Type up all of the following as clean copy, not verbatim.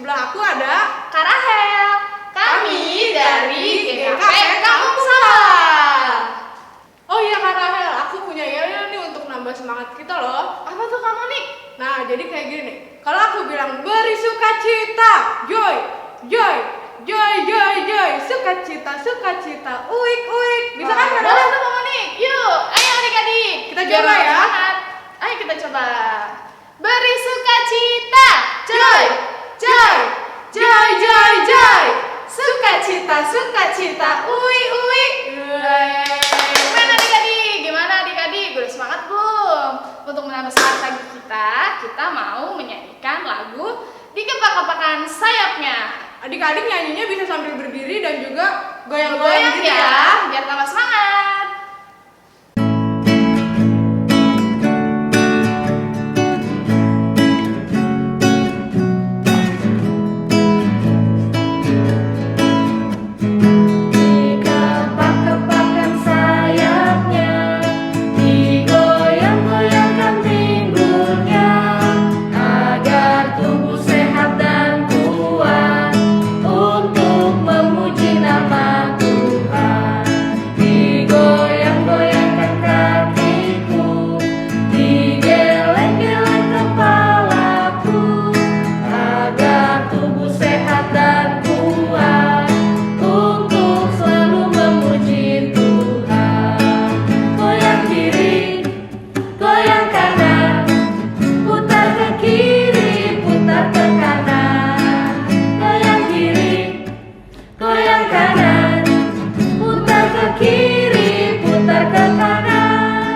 sebelah aku ada Kak Rahel. Kami dari GKP Kampung Sawah. Oh iya Kak Rahel, aku punya yel nih untuk nambah semangat kita loh. Apa tuh kamu nih? Nah, jadi kayak gini nih. Kalau aku bilang beri sukacita, joy, joy, joy, joy, joy, sukacita, sukacita, uik, uik. Bisa kan Kak Boleh Rahel? tuh kamu nih. Yuk, ayo adik-adik. Kita Biar coba ya. semangat. Ayo kita coba. Beri sukacita, joy, joy, joy, joy, joy. Sukacita, sukacita, ui, ui. Gimana adik-adik? Gimana adik-adik? Udah semangat belum? Untuk menambah semangat lagi kita mau menyanyikan lagu Dikepak-kepakan Sayapnya. Adik-adik nyanyinya bisa sambil berdiri dan juga Goyang goyang-goyang gitu ya, biar tambah semangat. Dikepak-kepakan sayapnya, digoyang-goyangkan pinggulnya, agar tubuh sehat dan kuat untuk memuji nama Tuhan. Digoyang-goyangkan kakiku, digeleng-geleng kepalaku, agar tubuh sehat dan kuat untuk selalu memuji Tuhan. Goyang kiri, goyang kanan, putar ke kiri, putar ke kanan. Goyang kiri, goyang kanan, putar ke kiri, putar ke kanan.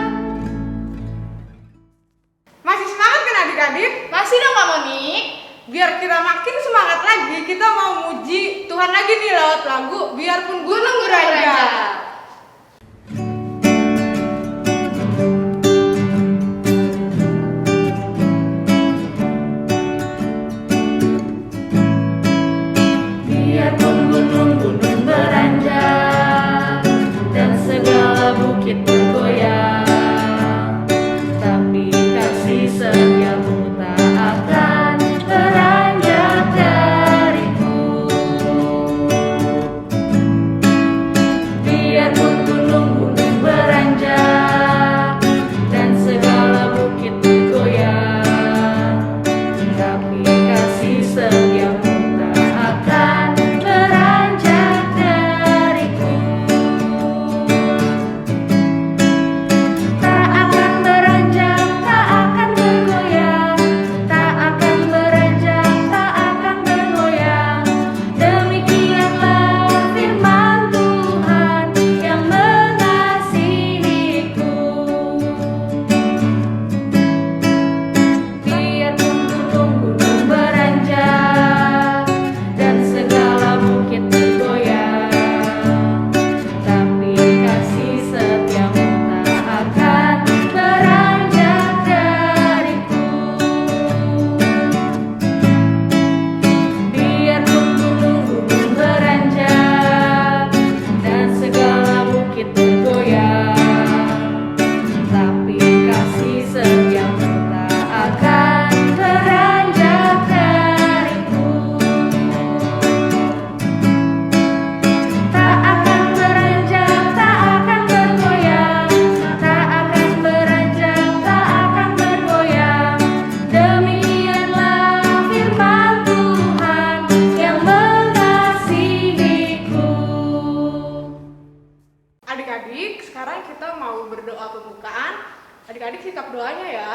Masih semangat kan adik-adik? Masih dong Kak Monik? Biar kita makin semangat lagi, kita mau muji Tuhan lagi nih lewat lagu Biarpun Gunung Beranjak. Biarpun gunung-gunung beranjak dan segala bukit bergoyang, tapi kasih setiamu tak akan beranjak dariku. Biarpun gunung-gunung beranjak dan segala bukit bergoyang, tapi kasih setiamu tak akan beranjak dariku. Tak akan beranjak, tak akan bergoyang, tak akan beranjak, tak akan bergoyang. Demikianlah firman Tuhan yang mengasihiku. Biarpun gunung-gunung beranjak dan segala bukit bergoyang, tapi kasih setiamu tak akan beranjak dariku. Biarpun gunung-gunung beranjak dan segala bukit bergoyang, tapi kasih setiamu tak akan beranjak dariku. Tak akan beranjak, tak akan bergoyang, tak akan beranjak, tak akan bergoyang. Demikianlah firman Tuhan yang mengasihiku. Adik-adik, sekarang kita mau berdoa pembukaan. Adik-adik sikap doanya ya.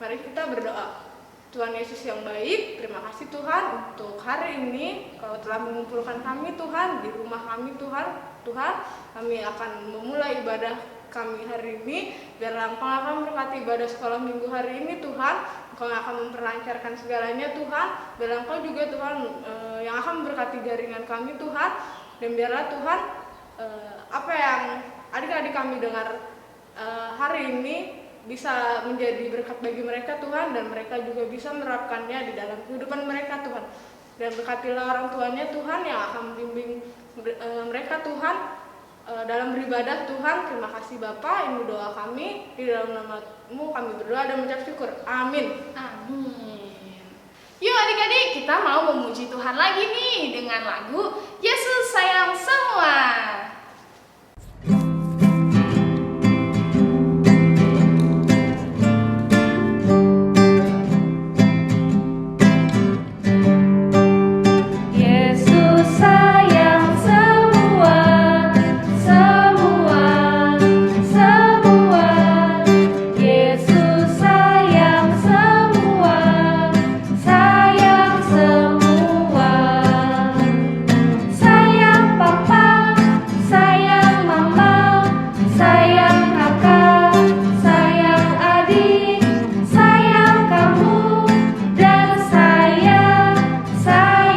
Mari kita berdoa. Tuhan Yesus yang baik, terima kasih Tuhan untuk hari ini Kau telah mengumpulkan kami Tuhan di rumah kami Tuhan. Tuhan, kami akan memulai ibadah kami hari ini. Biarlah Engkau akan memberkati ibadah sekolah minggu hari ini Tuhan. Engkau akan memperlancarkan segalanya Tuhan. Biarlah Engkau juga Tuhan yang akan memberkati jaringan kami Tuhan. Dan biarlah Tuhan apa yang adik-adik kami dengar hari ini bisa menjadi berkat bagi mereka Tuhan, dan mereka juga bisa menerapkannya di dalam kehidupan mereka Tuhan. Dan berkatilah orang tuanya Tuhan yang akan membimbing mereka Tuhan dalam beribadah Tuhan. Terima kasih Bapa, ini doa kami, di dalam nama-Mu kami berdoa dan mengucap syukur. Amin. Amin. Yuk adik-adik, kita mau memuji Tuhan lagi nih dengan lagu Yesus Sayang Semua. Yesus sayang semua, semua, semua. Yesus sayang semua, sayang semua. Sayang papa, sayang mama, sayang kakak, sayang adik, sayang kamu, dan sayang semua.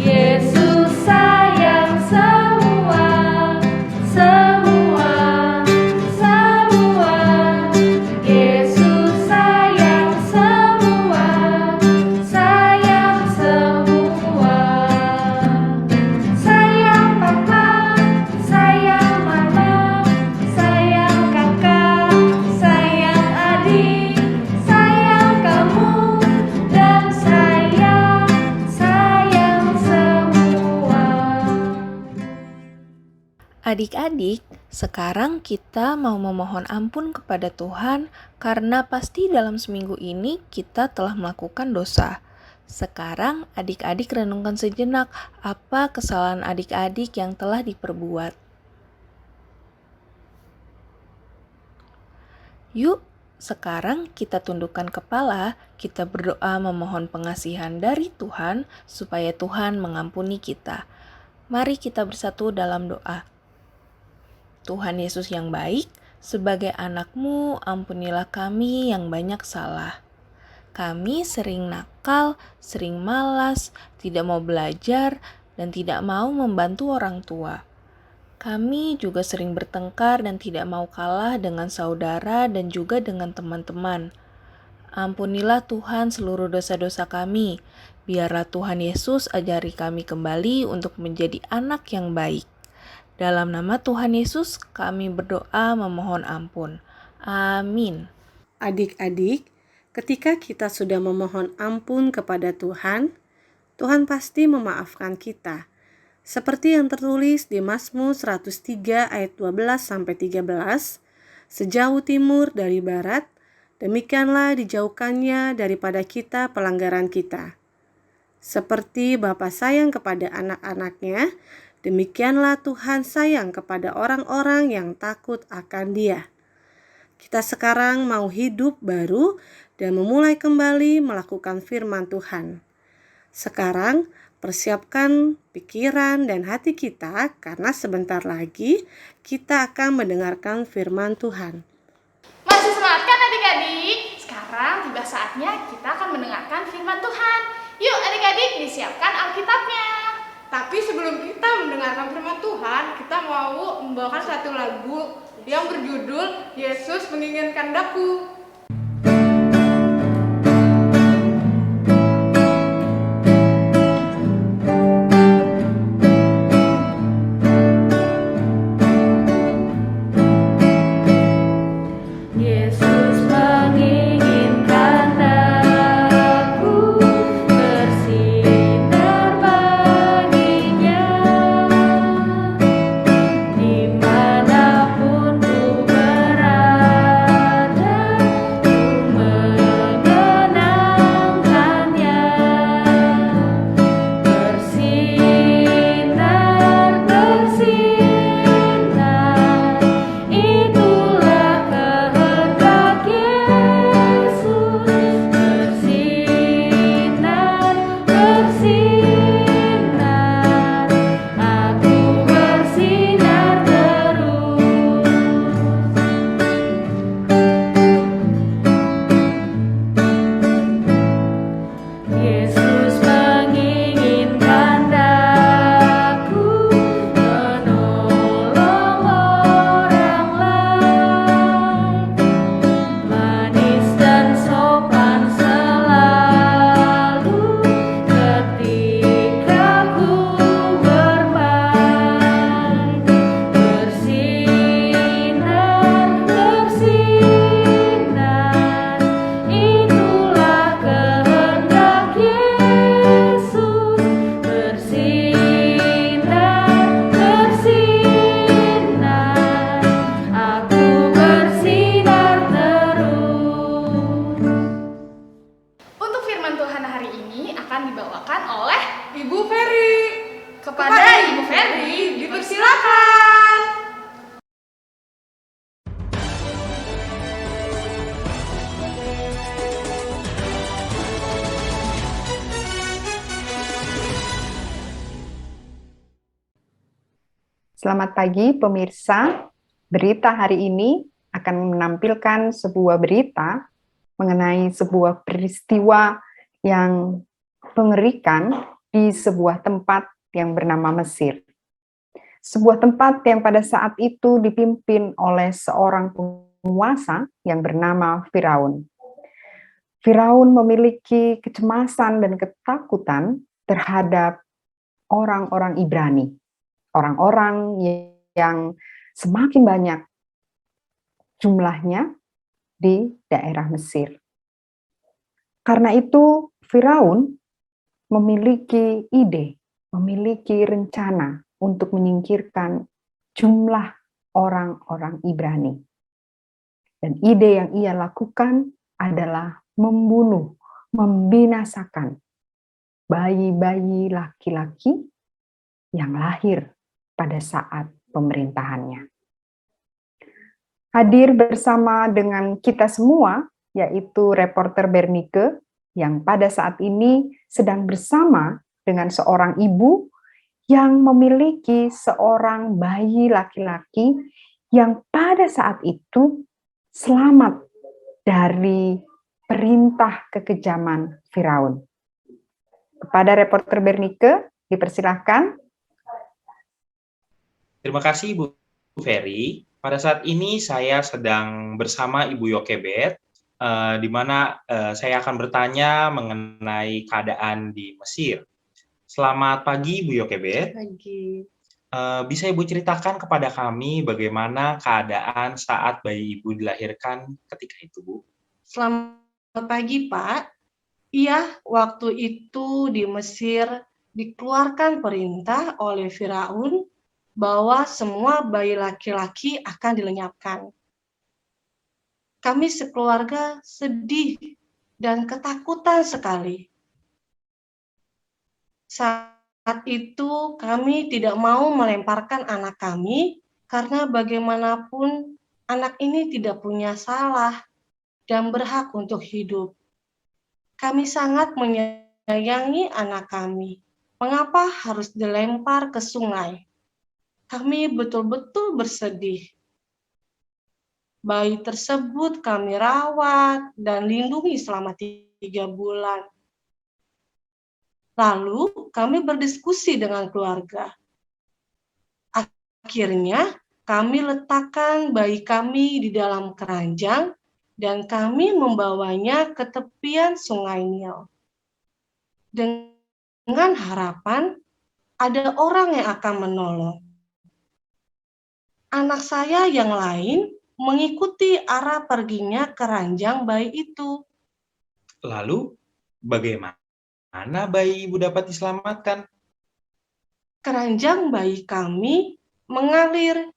Yesus sayang semua, semua, semua. Yesus sayang semua, sayang semua. Sayang papa, sayang mama, sayang kakak, sayang adik, sayang kamu, dan sayang semua. Adik-adik, sekarang kita mau memohon ampun kepada Tuhan karena pasti dalam seminggu ini kita telah melakukan dosa. Sekarang adik-adik renungkan sejenak apa kesalahan adik-adik yang telah diperbuat. Yuk, sekarang kita tundukkan kepala, kita berdoa memohon pengasihan dari Tuhan supaya Tuhan mengampuni kita. Mari kita bersatu dalam doa. Tuhan Yesus yang baik, sebagai anak-Mu, ampunilah kami yang banyak salah. Kami sering nakal, sering malas, tidak mau belajar, dan tidak mau membantu orang tua. Kami juga sering bertengkar dan tidak mau kalah dengan saudara dan juga dengan teman-teman. Ampunilah Tuhan seluruh dosa-dosa kami. Biarlah Tuhan Yesus ajari kami kembali untuk menjadi anak yang baik. Dalam nama Tuhan Yesus, kami berdoa memohon ampun. Amin. Adik-adik, ketika kita sudah memohon ampun kepada Tuhan, Tuhan pasti memaafkan kita. Seperti yang tertulis di Mazmur 103 ayat 12-13, sejauh timur dari barat, demikianlah dijauhkannya daripada kita pelanggaran kita. Seperti Bapa sayang kepada anak-anaknya, demikianlah Tuhan sayang kepada orang-orang yang takut akan Dia. Kita sekarang mau hidup baru dan memulai kembali melakukan firman Tuhan. Sekarang persiapkan pikiran dan hati kita karena sebentar lagi kita akan mendengarkan firman Tuhan. Masih semangat kan adik-adik? Sekarang tiba saatnya kita akan mendengarkan firman Tuhan. Yuk adik-adik, disiapkan Alkitabnya. Tapi sebelum kita mendengarkan firman Tuhan, kita mau membawakan satu lagu yang berjudul Yesus Menginginkan Daku. Yesus menginginkan daku bersinar baginya, dimanapun ku berada, ku mengenangkannya. Bersinar, bersinar, itulah kehendak Selamat pagi pemirsa. Berita hari ini akan menampilkan sebuah berita mengenai sebuah peristiwa yang mengerikan di sebuah tempat yang bernama Mesir. Sebuah tempat yang pada saat itu dipimpin oleh seorang penguasa yang bernama Firaun. Firaun memiliki kecemasan dan ketakutan terhadap orang-orang Ibrani, orang-orang yang semakin banyak jumlahnya di daerah Mesir. Karena itu, Firaun memiliki ide, memiliki rencana untuk menyingkirkan jumlah orang-orang Ibrani. Dan ide yang ia lakukan adalah membunuh, membinasakan bayi-bayi laki-laki yang lahir pada saat pemerintahannya. Hadir bersama dengan kita semua, yaitu reporter Bernike, yang pada saat ini sedang bersama dengan seorang ibu yang memiliki seorang bayi laki-laki yang pada saat itu selamat dari perintah kekejaman Firaun. Kepada reporter Bernike, dipersilahkan. Terima kasih Ibu Ferry. Pada saat ini saya sedang bersama Ibu Yokebet, di mana saya akan bertanya mengenai keadaan di Mesir. Selamat pagi Ibu Yokebet. Pagi. Bisa Ibu ceritakan kepada kami bagaimana keadaan saat bayi Ibu dilahirkan ketika itu, Bu? Selamat pagi, Pak. Iya, waktu itu di Mesir dikeluarkan perintah oleh Firaun bahwa semua bayi laki-laki akan dilenyapkan. Kami sekeluarga sedih dan ketakutan sekali. Saat itu kami tidak mau melemparkan anak kami karena bagaimanapun anak ini tidak punya salah dan berhak untuk hidup. Kami sangat menyayangi anak kami. Mengapa harus dilempar ke sungai? Kami betul-betul bersedih. Bayi tersebut kami rawat dan lindungi selama 3 bulan. Lalu kami berdiskusi dengan keluarga. Akhirnya kami letakkan bayi kami di dalam keranjang dan kami membawanya ke tepian sungai Nil. Dengan harapan ada orang yang akan menolong. Anak saya yang lain mengikuti arah perginya keranjang bayi itu. Lalu, bagaimana bayi Ibu dapat diselamatkan? Keranjang bayi kami mengalir,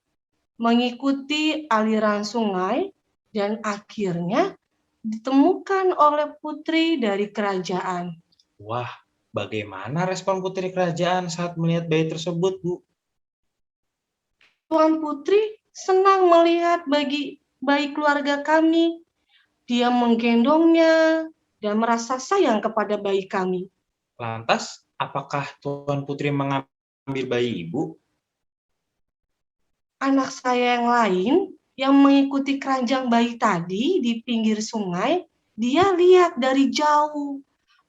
mengikuti aliran sungai, dan akhirnya ditemukan oleh putri dari kerajaan. Wah, bagaimana respon putri kerajaan saat melihat bayi tersebut, Bu? Tuan Putri senang melihat bayi keluarga kami. Dia menggendongnya dan merasa sayang kepada bayi kami. Lantas, apakah Tuan Putri mengambil bayi Ibu? Anak saya yang lain yang mengikuti keranjang bayi tadi di pinggir sungai, dia lihat dari jauh.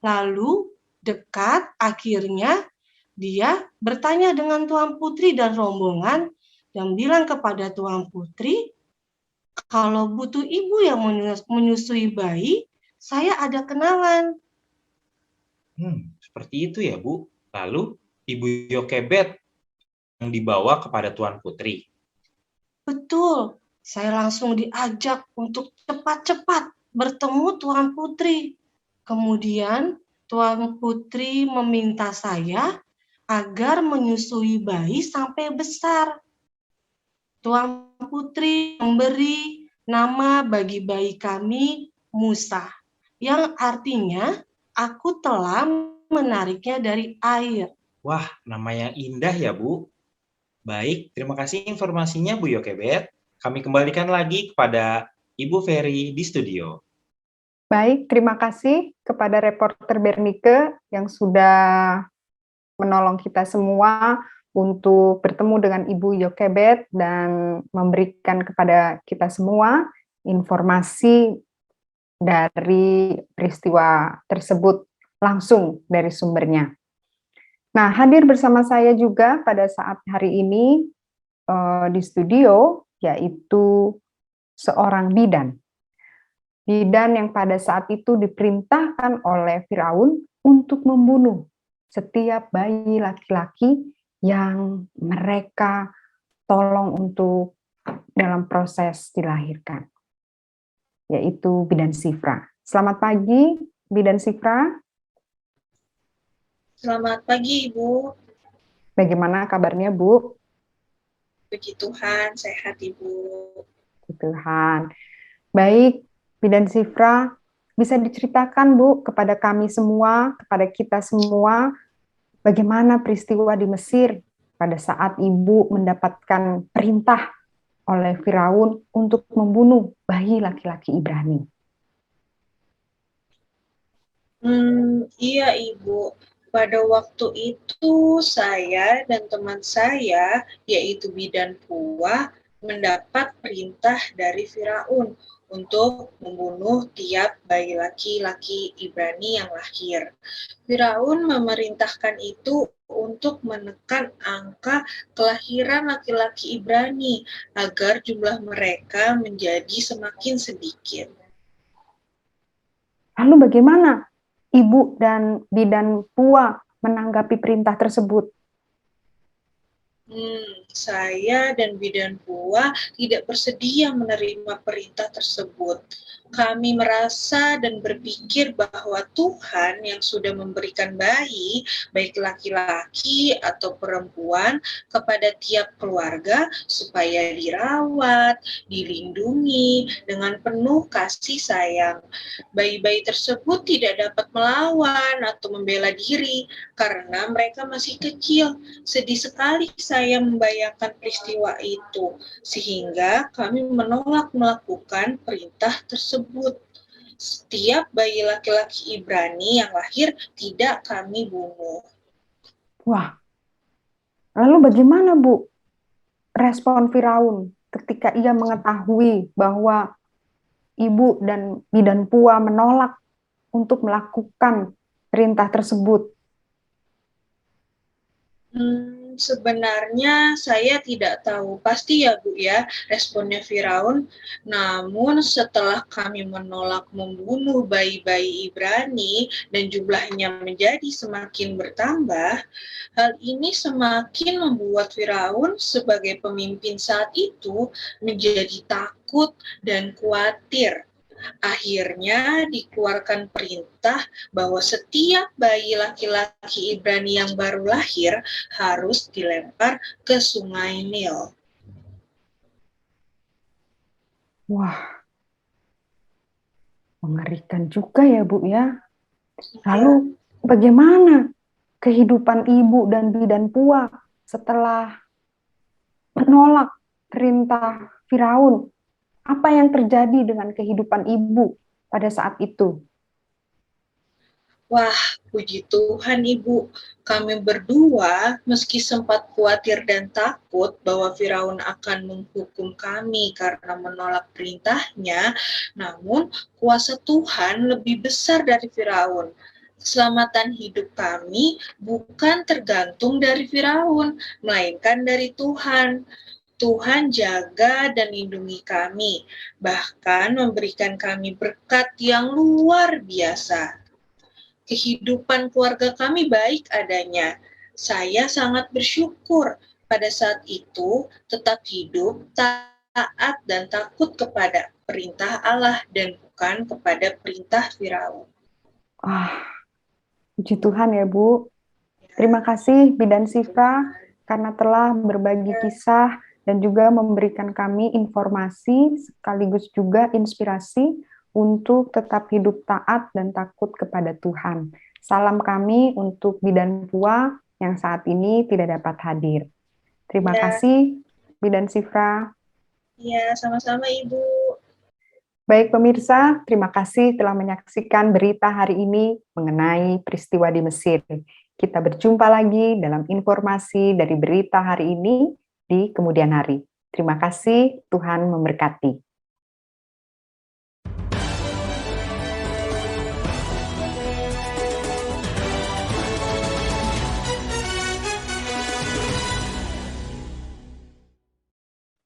Lalu dekat, akhirnya dia bertanya dengan Tuan Putri dan rombongan dan bilang kepada Tuan Putri, kalau butuh ibu yang menyusui bayi, saya ada kenalan. Seperti itu ya, Bu. Lalu, Ibu Yokebet yang dibawa kepada Tuan Putri. Betul, saya langsung diajak untuk cepat-cepat bertemu Tuan Putri. Kemudian, Tuan Putri meminta saya agar menyusui bayi sampai besar. Tuan Putri memberi nama bagi bayi kami Musa, yang artinya aku telah menariknya dari air. Wah, nama yang indah ya, Bu. Baik, terima kasih informasinya Bu Yokebet. Kami kembalikan lagi kepada Ibu Ferry di studio. Baik, terima kasih kepada reporter Bernike yang sudah menolong kita semua untuk bertemu dengan Ibu Yokebed dan memberikan kepada kita semua informasi dari peristiwa tersebut langsung dari sumbernya. Nah, hadir bersama saya juga pada saat hari ini di studio, yaitu seorang bidan. Bidan yang pada saat itu diperintahkan oleh Firaun untuk membunuh setiap bayi laki-laki yang mereka tolong untuk dalam proses dilahirkan, yaitu bidan Sifra. Selamat pagi, bidan Sifra. Selamat pagi, Ibu. Bagaimana kabarnya, Bu? Puji Tuhan, sehat, Ibu. Puji Tuhan. Baik, bidan Sifra, bisa diceritakan, Bu, kepada kami semua, kepada kita semua, bagaimana peristiwa di Mesir pada saat Ibu mendapatkan perintah oleh Firaun untuk membunuh bayi laki-laki Ibrani. Iya, Ibu. Pada waktu itu saya dan teman saya, yaitu bidan Puah, mendapat perintah dari Firaun untuk membunuh tiap bayi laki-laki Ibrani yang lahir. Firaun memerintahkan itu untuk menekan angka kelahiran laki-laki Ibrani agar jumlah mereka menjadi semakin sedikit. Lalu bagaimana Ibu dan bidan Puah menanggapi perintah tersebut? Saya dan bidan Puah tidak bersedia menerima perintah tersebut. Kami merasa dan berpikir bahwa Tuhan yang sudah memberikan bayi, baik laki-laki atau perempuan, kepada tiap keluarga supaya dirawat, dilindungi dengan penuh kasih sayang. Bayi-bayi tersebut tidak dapat melawan atau membela diri karena mereka masih kecil. Sedih sekali saya membayangkan peristiwa itu, sehingga kami menolak melakukan perintah tersebut. Setiap bayi laki-laki Ibrani yang lahir tidak kami bunuh. Wah, lalu bagaimana, Bu, respon Firaun ketika ia mengetahui bahwa Ibu dan bidan Puah menolak untuk melakukan perintah tersebut? Sebenarnya saya tidak tahu pasti ya Bu ya responnya Firaun. Namun setelah kami menolak membunuh bayi-bayi Ibrani dan jumlahnya menjadi semakin bertambah, hal ini semakin membuat Firaun sebagai pemimpin saat itu menjadi takut dan khawatir. Akhirnya dikeluarkan perintah bahwa setiap bayi laki-laki Ibrani yang baru lahir harus dilempar ke Sungai Nil. Wah, mengerikan juga ya, Bu ya. Lalu bagaimana kehidupan Ibu dan bidan Puah setelah menolak perintah Firaun? Apa yang terjadi dengan kehidupan Ibu pada saat itu? Wah, puji Tuhan Ibu, kami berdua meski sempat khawatir dan takut bahwa Firaun akan menghukum kami karena menolak perintahnya, namun kuasa Tuhan lebih besar dari Firaun. Keselamatan hidup kami bukan tergantung dari Firaun, melainkan dari Tuhan. Tuhan jaga dan lindungi kami, bahkan memberikan kami berkat yang luar biasa. Kehidupan keluarga kami baik adanya. Saya sangat bersyukur pada saat itu tetap hidup, taat dan takut kepada perintah Allah dan bukan kepada perintah Firaun. Puji Tuhan ya, Bu. Terima kasih bidan Sifra karena telah berbagi kisah dan juga memberikan kami informasi sekaligus juga inspirasi untuk tetap hidup taat dan takut kepada Tuhan. Salam kami untuk bidan Puah yang saat ini tidak dapat hadir. Terima kasih bidan Sifra. Ya, sama-sama Ibu. Baik pemirsa, terima kasih telah menyaksikan berita hari ini mengenai peristiwa di Mesir. Kita berjumpa lagi dalam informasi dari berita hari ini di kemudian hari. Terima kasih, Tuhan memberkati.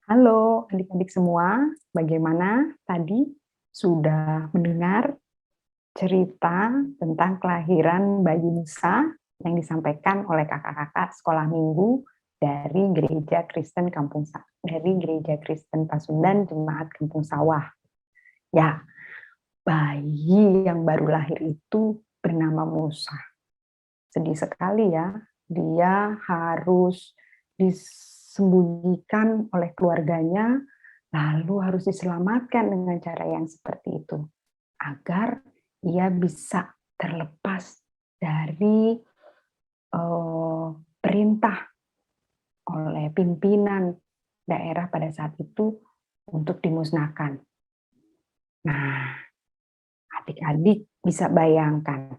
Halo adik-adik semua, bagaimana tadi sudah mendengar cerita tentang kelahiran bayi Musa yang disampaikan oleh kakak-kakak sekolah minggu dari Gereja Kristen Pasundan Jemaat Kampung Sawah. Ya, bayi yang baru lahir itu bernama Musa. Sedih sekali ya, dia harus disembunyikan oleh keluarganya, lalu harus diselamatkan dengan cara yang seperti itu, agar ia bisa terlepas dari perintah oleh pimpinan daerah pada saat itu untuk dimusnahkan. Nah, adik-adik bisa bayangkan,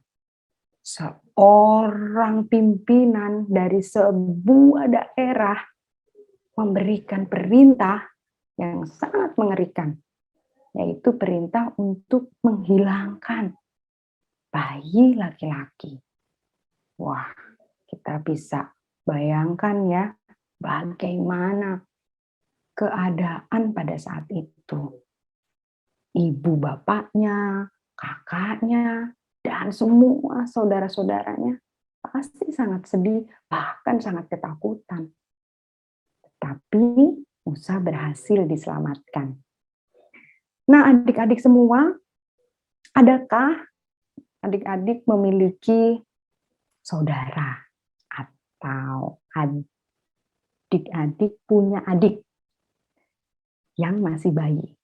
seorang pimpinan dari sebuah daerah memberikan perintah yang sangat mengerikan, yaitu perintah untuk menghilangkan bayi laki-laki. Wah, kita bisa bayangkan ya, bagaimana keadaan pada saat itu. Ibu bapaknya, kakaknya, dan semua saudara-saudaranya pasti sangat sedih, bahkan sangat ketakutan. Tapi Musa berhasil diselamatkan. Nah, adik-adik semua, adakah adik-adik memiliki saudara atau adik-adik punya adik yang masih bayi?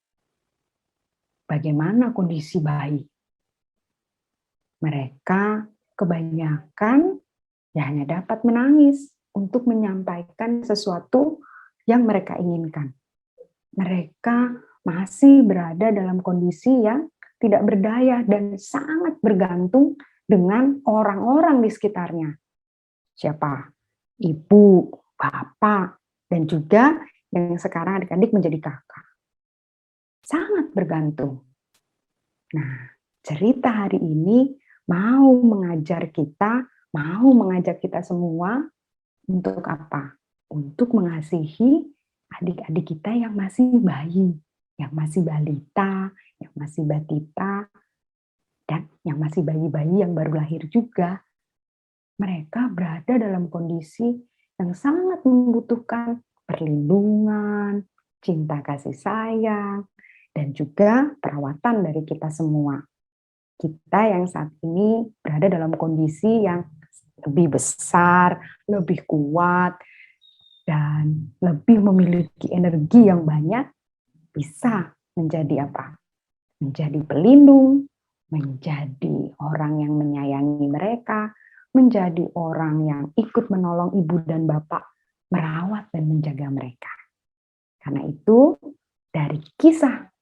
Bagaimana kondisi bayi? Mereka kebanyakan hanya dapat menangis untuk menyampaikan sesuatu yang mereka inginkan. Mereka masih berada dalam kondisi yang tidak berdaya dan sangat bergantung dengan orang-orang di sekitarnya. Siapa? Ibu, bapak, dan juga yang sekarang adik-adik menjadi kakak. Sangat bergantung. Nah, cerita hari ini mau mengajak kita semua untuk apa? Untuk mengasihi adik-adik kita yang masih bayi, yang masih balita, yang masih batita, dan yang masih bayi-bayi yang baru lahir juga. Mereka berada dalam kondisi yang sangat membutuhkan perlindungan, cinta kasih sayang, dan juga perawatan dari kita semua. Kita yang saat ini berada dalam kondisi yang lebih besar, lebih kuat, dan lebih memiliki energi yang banyak, bisa menjadi apa? Menjadi pelindung, menjadi orang yang menyayangi mereka, menjadi orang yang ikut menolong ibu dan bapak, merawat dan menjaga mereka. Karena itu, dari kisah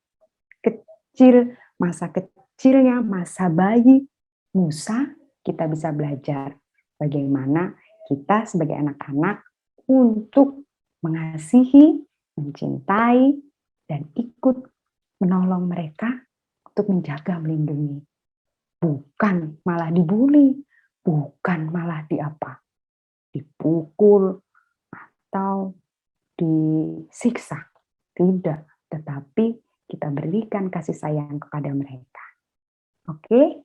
kecil, masa kecilnya, masa bayi Musa, kita bisa belajar bagaimana kita sebagai anak-anak untuk mengasihi, mencintai, dan ikut menolong mereka untuk menjaga, melindungi. Bukan malah dibully, bukan malah dipukul, atau disiksa. Tidak, tetapi kita berikan kasih sayang kepada mereka. Oke?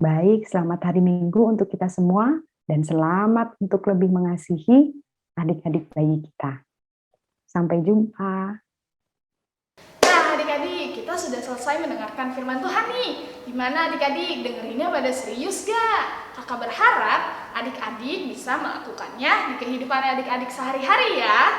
Baik, selamat hari Minggu untuk kita semua, dan selamat untuk lebih mengasihi adik-adik bayi kita. Sampai jumpa. Nah, adik-adik, kita sudah selesai mendengarkan firman Tuhan nih. Gimana adik-adik, dengerinnya pada serius gak? Kakak berharap adik-adik bisa melakukannya di kehidupan adik-adik sehari-hari ya.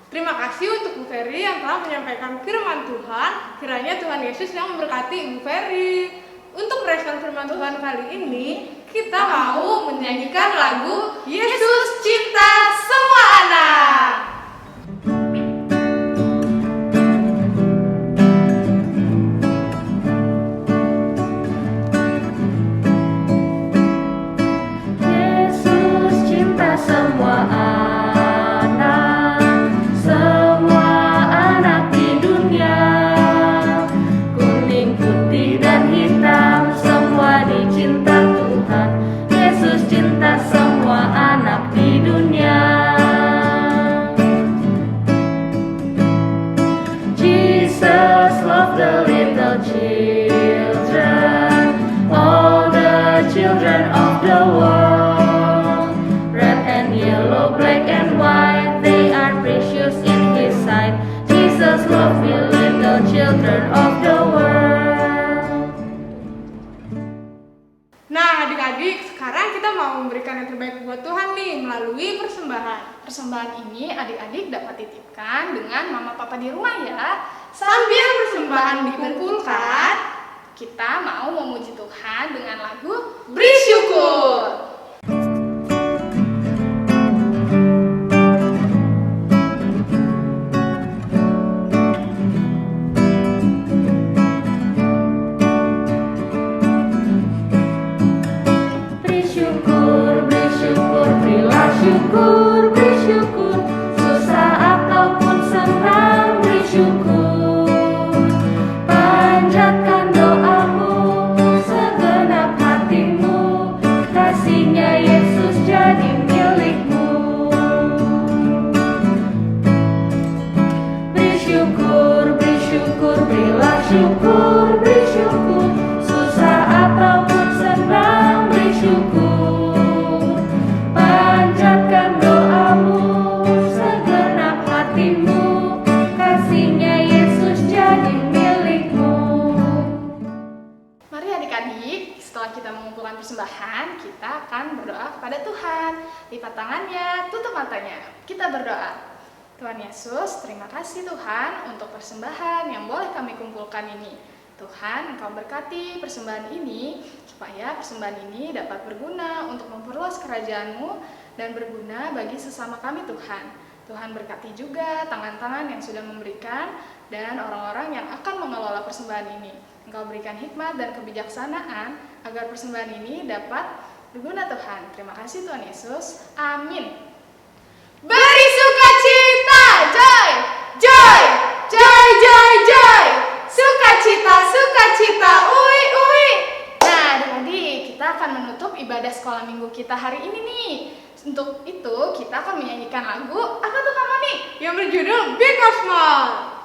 Terima kasih untuk Bu Ferry yang telah menyampaikan firman Tuhan. Kiranya Tuhan Yesus yang memberkati Ibu Ferry. Untuk merespon firman Tuhan kali ini, kita mau menyanyikan lagu Yesus Cinta Semua Anak. Yesus adik-adik, sekarang kita mau memberikan yang terbaik buat Tuhan nih melalui persembahan. Persembahan ini adik-adik dapat titipkan dengan mama papa di rumah ya. Sambil persembahan dikumpulkan, kita mau memuji Tuhan dengan lagu beri syukur. Beri syukur, berilah syukur, beri syukur. Susah ataupun senang, beri syukur. Panjatkan doamu, segenap hatimu. Kasihnya Yesus jadi milikmu. Beri syukur, berilah syukur, beri syukur. Susah ataupun senang, beri syukur. Panjatkan doamu, segenap hatimu. Kasihnya Yesus jadi milikmu. Mari adik-adik, setelah kita mengumpulkan persembahan, kita akan berdoa kepada Tuhan. Lipat tangannya, tutup matanya. Kita berdoa. Tuhan Yesus, terima kasih Tuhan untuk persembahan yang boleh kami kumpulkan ini. Tuhan, Engkau berkati persembahan ini, supaya persembahan ini dapat berguna untuk memperluas kerajaan-Mu dan berguna bagi sesama kami Tuhan. Tuhan berkati juga tangan-tangan yang sudah memberikan dan orang-orang yang akan mengelola persembahan ini. Engkau berikan hikmat dan kebijaksanaan agar persembahan ini dapat berguna Tuhan. Terima kasih Tuhan Yesus. Amin. Beri sukacita, joy, joy, joy, joy, joy. Sukacita, sukacita, ui, ui. Nah, adik-adik, kita akan menutup ibadah sekolah minggu kita hari ini nih. Untuk itu, kita akan menyanyikan lagu, apa tuh Kak Moni? Yang berjudul Big or Small.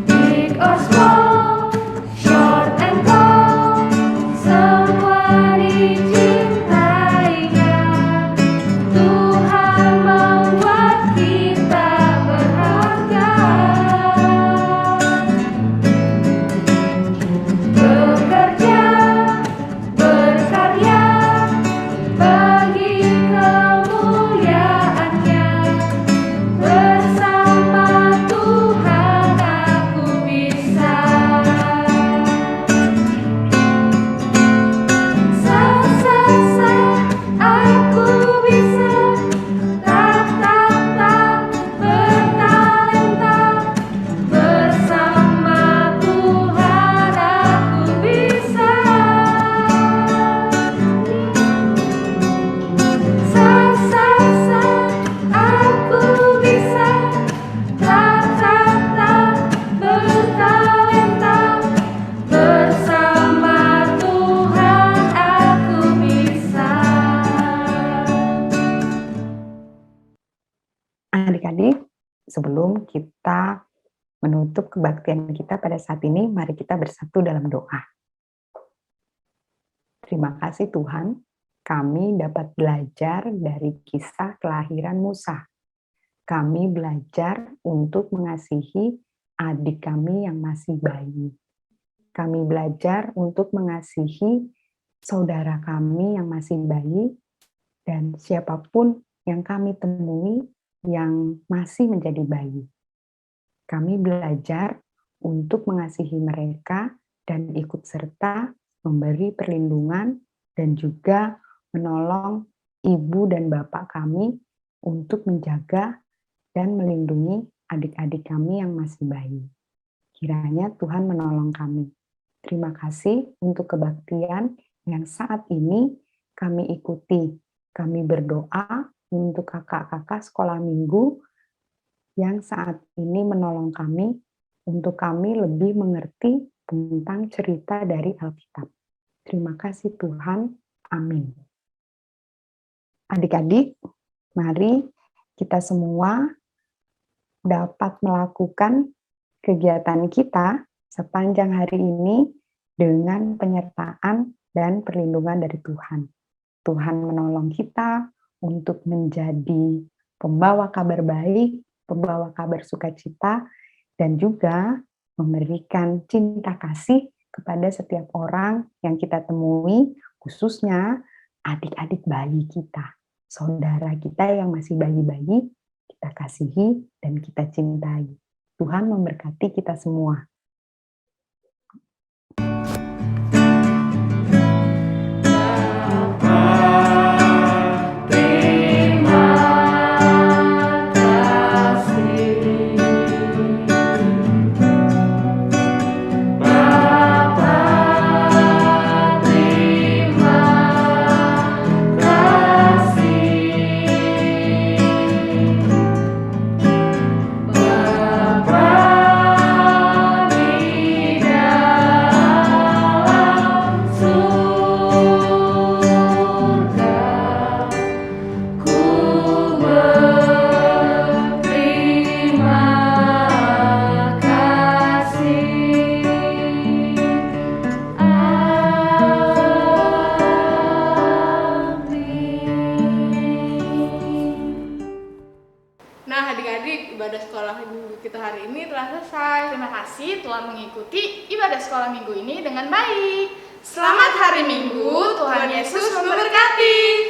Big or small, short and tall, semua dicintainya. Tuhan membuat kita berharga. Bekerja, berkarya, bagi kemuliaannya. Bersama Tuhan aku bisa. Aku bisa. Bertalenta. Bersama Tuhan aku bisa. Aku bisa. Bertalenta. Bersama Tuhan aku bisa. Adik-adik, sebelum kita menutup kebaktian kita pada saat ini, mari kita bersatu dalam doa. Terima kasih Tuhan, kami dapat belajar dari kisah kelahiran Musa. Kami belajar untuk mengasihi adik kami yang masih bayi. Kami belajar untuk mengasihi saudara kami yang masih bayi dan siapapun yang kami temui yang masih menjadi bayi. Kami belajar untuk mengasihi mereka dan ikut serta memberi perlindungan dan juga menolong ibu dan bapak kami untuk menjaga dan melindungi adik-adik kami yang masih bayi. Kiranya Tuhan menolong kami. Terima kasih untuk kebaktian yang saat ini kami ikuti. Kami berdoa untuk kakak-kakak sekolah minggu yang saat ini menolong kami untuk kami lebih mengerti tentang cerita dari Alkitab. Terima kasih Tuhan. Amin. Adik-adik, mari kita semua dapat melakukan kegiatan kita sepanjang hari ini dengan penyertaan dan perlindungan dari Tuhan. Tuhan menolong kita untuk menjadi pembawa kabar baik, pembawa kabar sukacita, dan juga memberikan cinta kasih kepada setiap orang yang kita temui, khususnya adik-adik bayi kita, saudara kita yang masih bayi-bayi, kita kasihi dan kita cintai. Tuhan memberkati kita semua. Nah, adik-adik, ibadah sekolah minggu kita hari ini telah selesai. Terima kasih telah mengikuti ibadah sekolah minggu ini dengan baik. Selamat hari Minggu, Tuhan Yesus memberkati.